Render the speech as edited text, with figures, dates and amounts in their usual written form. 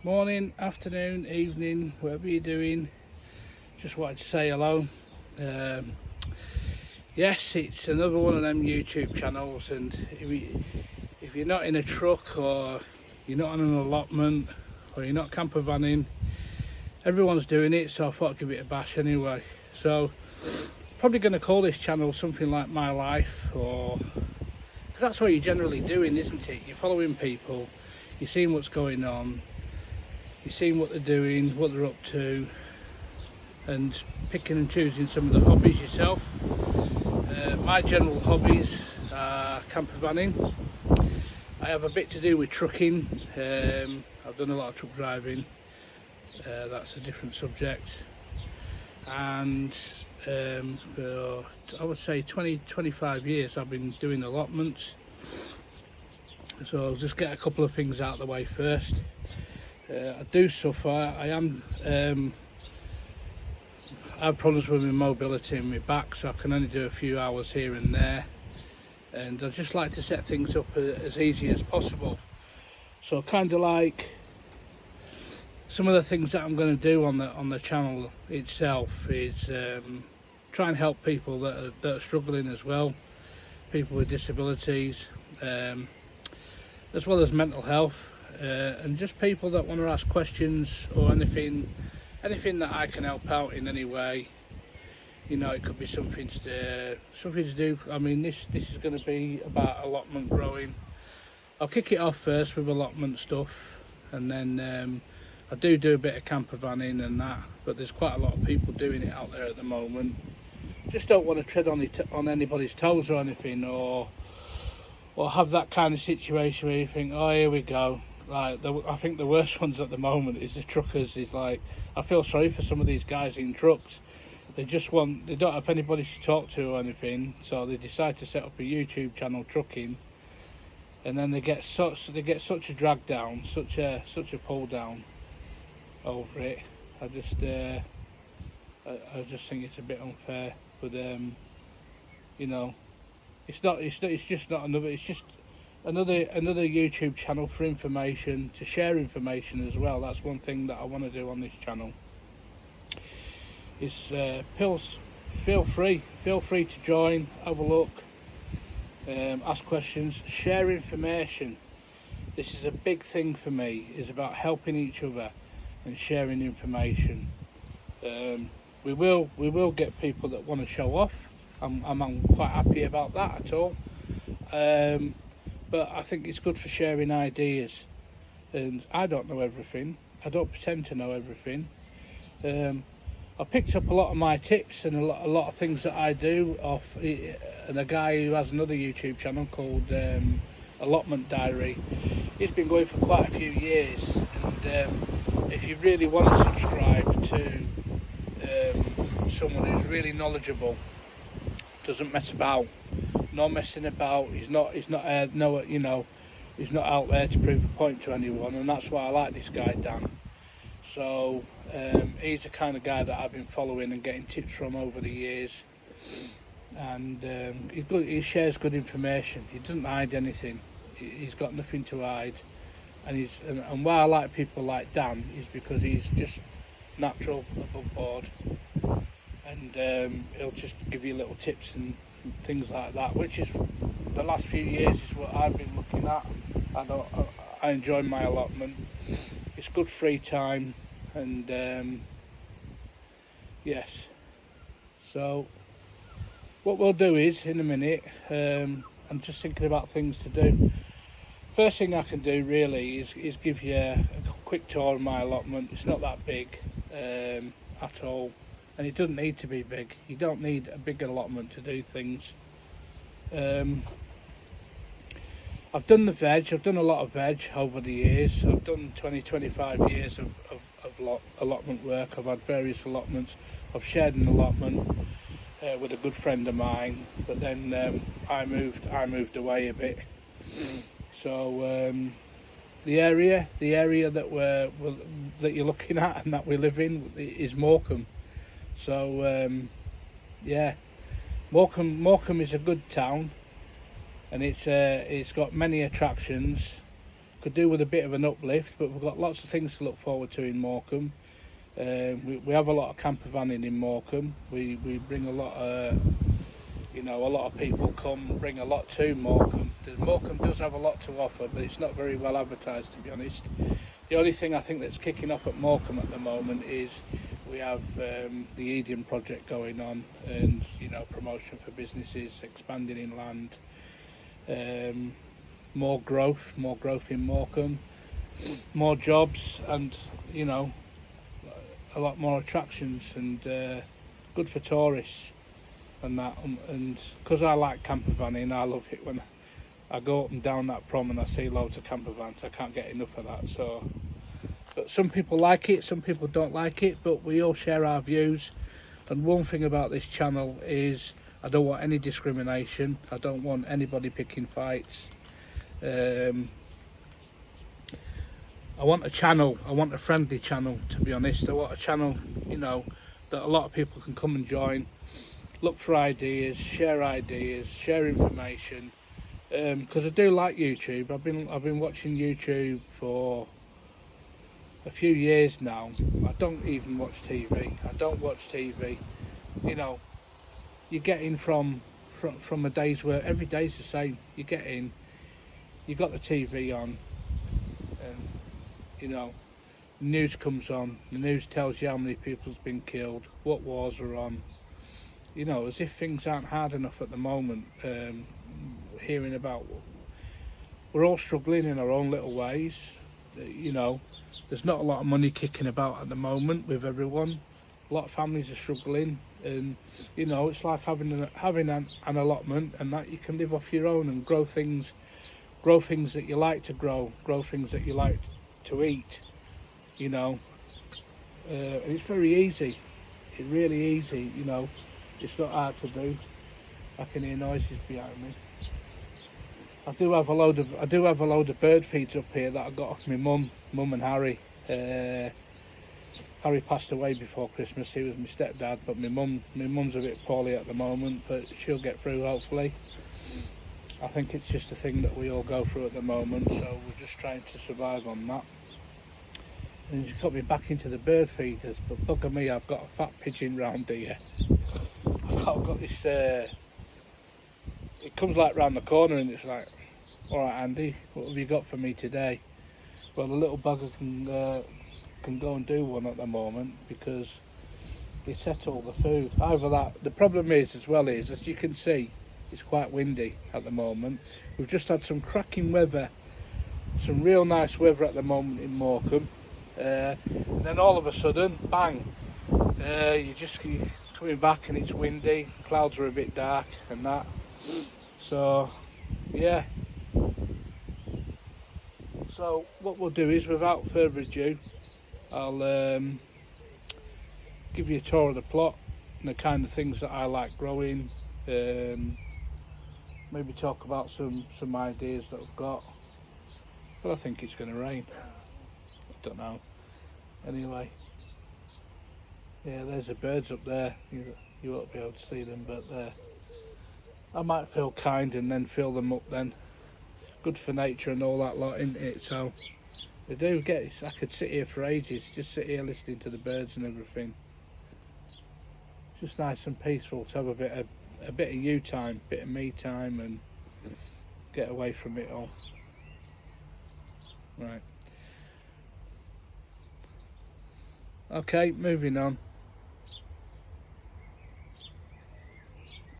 Morning, afternoon, evening, whatever you're doing. Just wanted to say hello. Um, yes, it's another one of them YouTube channels, and if you're not in a truck, or you're not on an allotment, or you're not camper vanning, everyone's doing it, so I thought I'd give it a bash anyway. So probably going to call this channel something like My Life, or because that's what you're generally doing, isn't it? You're following people, you're seeing what's going on, you're seeing what they're doing, what they're up to, and picking and choosing some of the hobbies yourself. My general hobbies are camper vanning. I have a bit to do with trucking. I've done a lot of truck driving. That's a different subject. And for, I would say 25 years I've been doing allotments. So I'll just get a couple of things out of the way first. I do suffer. I have problems with my mobility and my back, so I can only do a few hours here and there. And I just like to set things up as easy as possible. So kind of like some of the things that I'm going to do on the channel itself is try and help people that are struggling as well, people with disabilities, as well as mental health. And just people that want to ask questions or anything that I can help out in any way. You know, it could be something to do. I mean, this is going to be about allotment growing. I'll kick it off first with allotment stuff, and then I do a bit of camper vanning and that. But there's quite a lot of people doing it out there at the moment. Just don't want to tread on anybody's toes or anything, or have that kind of situation where you think, oh, here we go. Like I think the worst ones at the moment is the truckers. Is like, I feel sorry for some of these guys in trucks. They don't have anybody to talk to or anything, so they decide to set up a YouTube channel trucking, and then they get such a drag down, such a pull down over it. I just think it's a bit unfair, but you know, it's just another YouTube channel for information, to share information as well. That's one thing that I want to do on this channel. Is feel free to join, have a look, ask questions, share information. This is a big thing for me, is about helping each other and sharing information. We will get people that want to show off. I'm quite happy about that at all. But I think it's good for sharing ideas, and I don't know everything. I don't pretend to know everything. I picked up a lot of my tips and a lot of things that I do off, and a guy who has another YouTube channel called Allotment Diary. He's been going for quite a few years, and if you really want to subscribe to someone who's really knowledgeable, doesn't mess about, no messing about. He's not he's not out there to prove a point to anyone, and that's why I like this guy, Dan. So he's the kind of guy that I've been following and getting tips from over the years, and he shares good information. He doesn't hide anything. He's got nothing to hide, and why I like people like Dan is because he's just natural, above board, and he'll just give you little tips and things like that, which is the last few years is what I've been looking at. I enjoy my allotment. It's good free time, and yes. So what we'll do is, in a minute, I'm just thinking about things to do. First thing I can do really is give you a quick tour of my allotment. It's not that big at all, and it doesn't need to be big. You don't need a big allotment to do things. I've done the veg. I've done a lot of veg over the years. I've done 25 years of allotment work. I've had various allotments. I've shared an allotment with a good friend of mine, but then I moved away a bit. So the area that you're looking at and that we live in is Morecambe. So yeah, Morecambe is a good town, and it's got many attractions. could do with a bit of an uplift, but we've got lots of things to look forward to in Morecambe. We have a lot of camper vanning in Morecambe. We bring a lot of, a lot of people bring a lot to Morecambe. Morecambe does have a lot to offer, but it's not very well advertised, to be honest. The only thing I think that's kicking off at Morecambe at the moment is we have the Eden project going on, and promotion for businesses, expanding in land, more growth in Morecambe, more jobs, and a lot more attractions, and good for tourists and that. And because I like camper vanning, I love it when I go up and down that prom and I see loads of camper vans. I can't get enough of that. So, but some people like it, some people don't like it, but we all share our views. And one thing about this channel is I don't want any discrimination. I don't want anybody picking fights. I want a friendly channel, to be honest. I want a channel, that a lot of people can come and join, look for ideas, share information. Because I do like YouTube. I've been watching YouTube for a few years now. I don't even watch TV. You get in from a day's work. Every day's the same. You get in, you got the TV on, and news comes on. The news tells you how many people's been killed, what wars are on. As if things aren't hard enough at the moment. Hearing about, we're all struggling in our own little ways. There's not a lot of money kicking about at the moment with everyone. A lot of families are struggling, and it's like having an allotment, and that you can live off your own and grow things that you like to grow things that you like to eat. It's very easy. It's really easy. It's not hard to do. I can hear noises behind me. I do have a load of bird feeds up here that I got off my mum and Harry. Harry passed away before Christmas. He was my stepdad, but my mum's a bit poorly at the moment, but she'll get through hopefully. I think it's just a thing that we all go through at the moment, so we're just trying to survive on that. And he's got me back into the bird feeders, but bugger me, I've got a fat pigeon round here. I've got this. It comes like round the corner, and it's like, all right, Andy, what have you got for me today? Well, the little bugger can go and do one at the moment because he set all the food. Either that. The problem is, as as you can see, it's quite windy at the moment. We've just had some cracking weather, some real nice weather at the moment in Morecambe. And then all of a sudden, bang! You're coming back and it's windy. Clouds are a bit dark and that. So, yeah. So what we'll do is, without further ado, I'll give you a tour of the plot and the kind of things that I like growing. Maybe talk about some ideas that I've got. But I think it's going to rain. I don't know. Anyway, yeah, there's the birds up there. You won't be able to see them, but I might feel kind and then fill them up then. Good for nature and all that lot, isn't it? So they do I could sit here for ages, just sit here listening to the birds and everything. Just nice and peaceful to have a bit of you time, bit of me time, and get away from it all. Right. Okay, moving on.